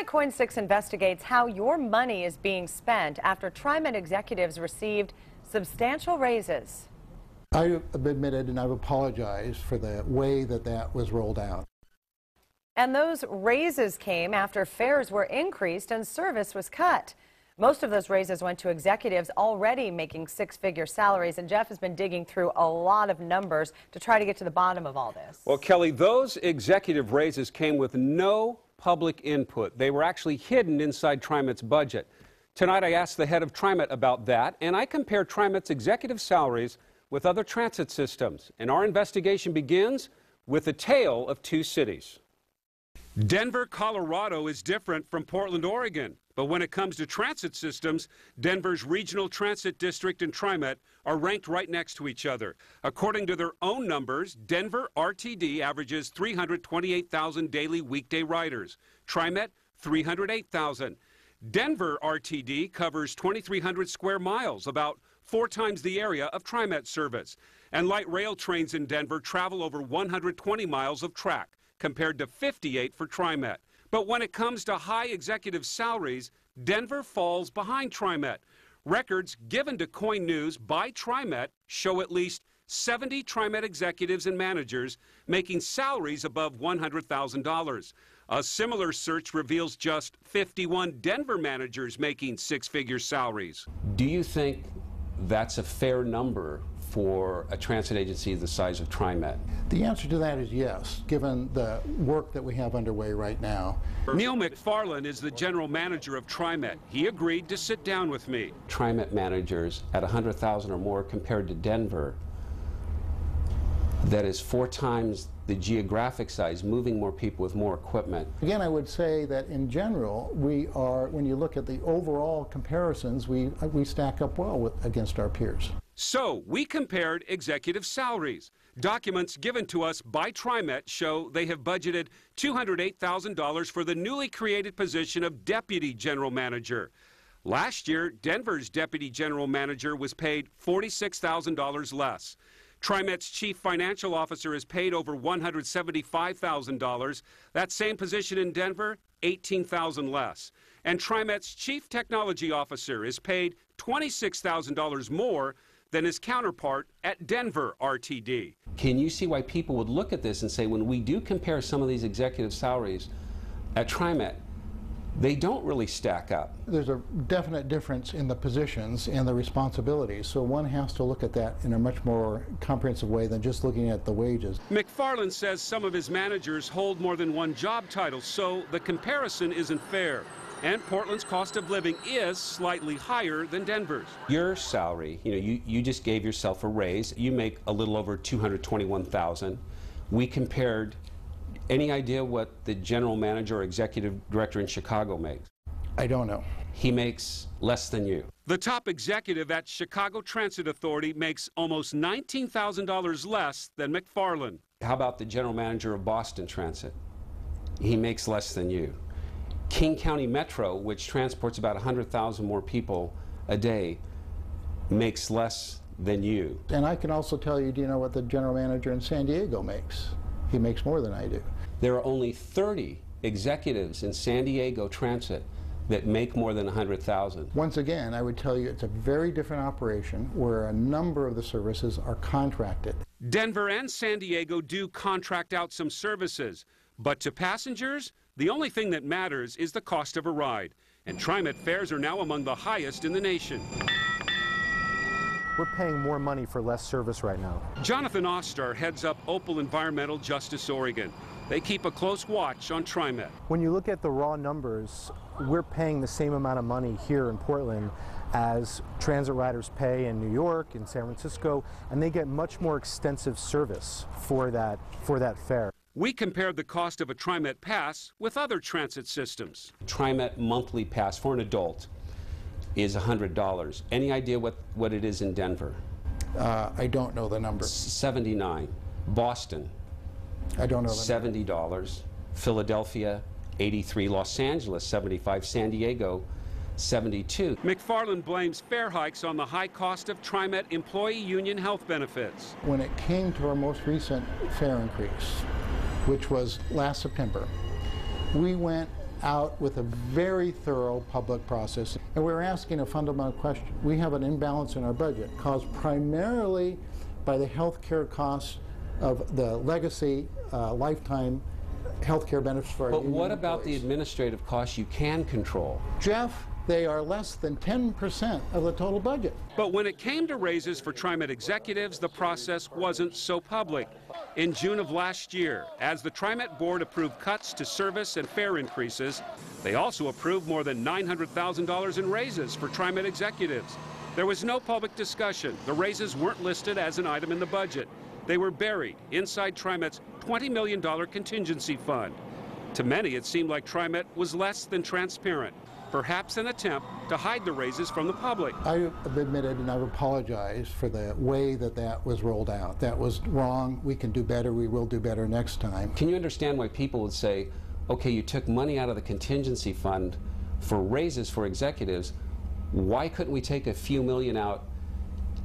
KOIN 6 investigates how your money is being spent after TriMet executives received substantial raises. I've admitted and I've apologized for the way that was rolled out. And those raises came after fares were increased and service was cut. Most of those raises went to executives already making six-figure salaries, and Jeff has been digging through a lot of numbers to try to get to the bottom of all this. Well, Kelly, those executive raises came with no public input. They were actually hidden inside TriMet's budget. Tonight, I asked the head of TriMet about that, and I compared TriMet's executive salaries with other transit systems. And our investigation begins with a tale of two cities. Denver, Colorado is different from Portland, Oregon. But when it comes to transit systems, Denver's Regional Transit District and TriMet are ranked right next to each other. According to their own numbers, Denver RTD averages 328,000 daily weekday riders. TriMet, 308,000. Denver RTD covers 2,300 square miles, about 4 times the area of TriMet service. And light rail trains in Denver travel over 120 miles of track, compared to 58 for TriMet. But when it comes to high executive salaries, Denver falls behind TriMet. Records given to KOIN News by TriMet show at least 70 TriMet executives and managers making salaries above $100,000. A similar search reveals just 51 Denver managers making six-figure salaries. Do you think that's a fair number for a transit agency the size of TriMet? The answer to that is yes, given the work that we have underway right now. Neil McFarland is the general manager of TriMet. He agreed to sit down with me. TriMet managers at 100,000 or more compared to Denver, that is 4 times the geographic size, moving more people with more equipment. Again, I would say that in general, we are, when you look at the overall comparisons, we stack up well against our peers. So we compared executive salaries. Documents given to us by TriMet show they have budgeted $208,000 for the newly created position of Deputy General Manager. Last year, Denver's Deputy General Manager was paid $46,000 less. TriMet's Chief Financial Officer is paid over $175,000. That same position in Denver, $18,000 less. And TriMet's Chief Technology Officer is paid $26,000 more than his counterpart at Denver RTD. Can you see why people would look at this and say, when we do compare some of these executive salaries at TriMet, they don't really stack up? There's a definite difference in the positions and the responsibilities, so one has to look at that in a much more comprehensive way than just looking at the wages. McFarland says some of his managers hold more than one job title, so the comparison isn't fair. And Portland's cost of living is slightly higher than Denver's. Your salary, you just gave yourself a raise. You make a little over $221,000. We compared. Any idea what the general manager or executive director in Chicago makes? I don't know. He makes less than you. The top executive at Chicago Transit Authority makes almost $19,000 less than McFarland. How about the general manager of Boston Transit? He makes less than you. King County Metro, which transports about 100,000 more people a day, makes less than you. And I can also tell you, do you know what the general manager in San Diego makes? He makes more than I do. There are only 30 executives in San Diego Transit that make more than 100,000. Once again, I would tell you it's a very different operation where a number of the services are contracted. Denver and San Diego do contract out some services, but to passengers, the only thing that matters is the cost of a ride. And TriMet fares are now among the highest in the nation. We're paying more money for less service right now. Jonathan Ostar heads up Opal Environmental Justice Oregon. They keep a close watch on TriMet. When you look at the raw numbers, we're paying the same amount of money here in Portland as transit riders pay in New York, in San Francisco, and they get much more extensive service for that fare. We compared the cost of a TriMet pass with other transit systems. TriMet monthly pass for an adult is $100. Any idea what it is in Denver? I don't know the number. $79. Boston, I don't know the number. $70. Philadelphia, $83. Los Angeles, $75. San Diego, $72. McFarland blames fare hikes on the high cost of TriMet employee union health benefits. When it came to our most recent fare increase, which was last September, we went out with a very thorough public process. And we're asking a fundamental question. We have an imbalance in our budget caused primarily by the health care costs of the legacy lifetime health care benefits for our But union what about the employees. administrative costs you can control? Jeff, they are less than 10% of the total budget. But when it came to raises for TriMet executives, the process wasn't so public. In June of last year, as the TriMet board approved cuts to service and fare increases, they also approved more than $900,000 in raises for TriMet executives. There was no public discussion. The raises weren't listed as an item in the budget. They were buried inside TriMet's $20 million contingency fund. To many, it seemed like TriMet was less than transparent, perhaps an attempt to hide the raises from the public. I have admitted and I've apologized for the way that that was rolled out. That was wrong. We can do better. We will do better next time. Can you understand why people would say, okay, you took money out of the contingency fund for raises for executives. Why couldn't we take a few million out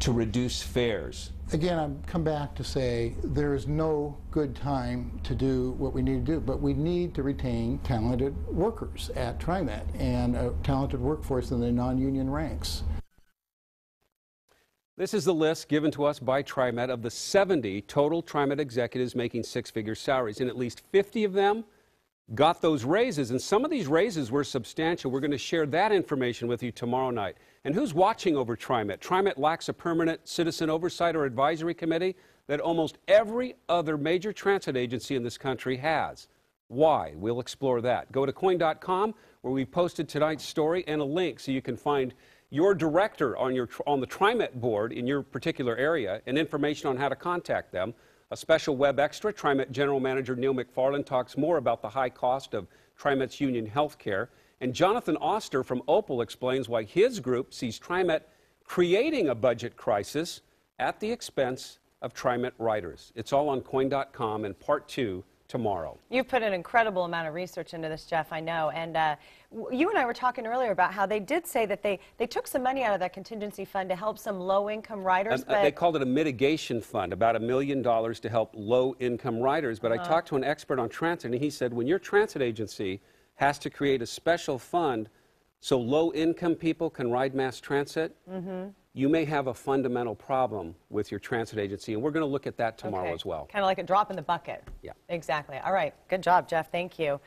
to reduce fares? Again, I've come back to say there is no good time to do what we need to do, but we need to retain talented workers at TriMet and a talented workforce in the non-union ranks. This is the list given to us by TriMet of the 70 total TriMet executives making six-figure salaries, and at least 50 of them got those raises, and some of these raises were substantial. We're going to share that information with you tomorrow night. And who's watching over TriMet? TriMet lacks a permanent citizen oversight or advisory committee that almost every other major transit agency in this country has. Why? We'll explore that. Go to KOIN.com, where we posted tonight's story and a link so you can find your director on the TriMet board in your particular area and information on how to contact them. A special web extra, TriMet General Manager Neil McFarland talks more about the high cost of TriMet's union health care. And Jonathan Oster from Opal explains why his group sees TriMet creating a budget crisis at the expense of TriMet riders. It's all on KOIN.com, and part 2 tomorrow. You've put an incredible amount of research into this, Jeff, I know. And you and I were talking earlier about how they did say that they took some money out of that contingency fund to help some low-income riders. But they called it a mitigation fund, about $1 million to help low-income riders. But I talked to an expert on transit, and he said when your transit agency has to create a special fund so low-income people can ride mass transit, you may have a fundamental problem with your transit agency, and we're going to look at that tomorrow as well. Kind of like a drop in the bucket. Yeah. Exactly. All right. Good job, Jeff. Thank you.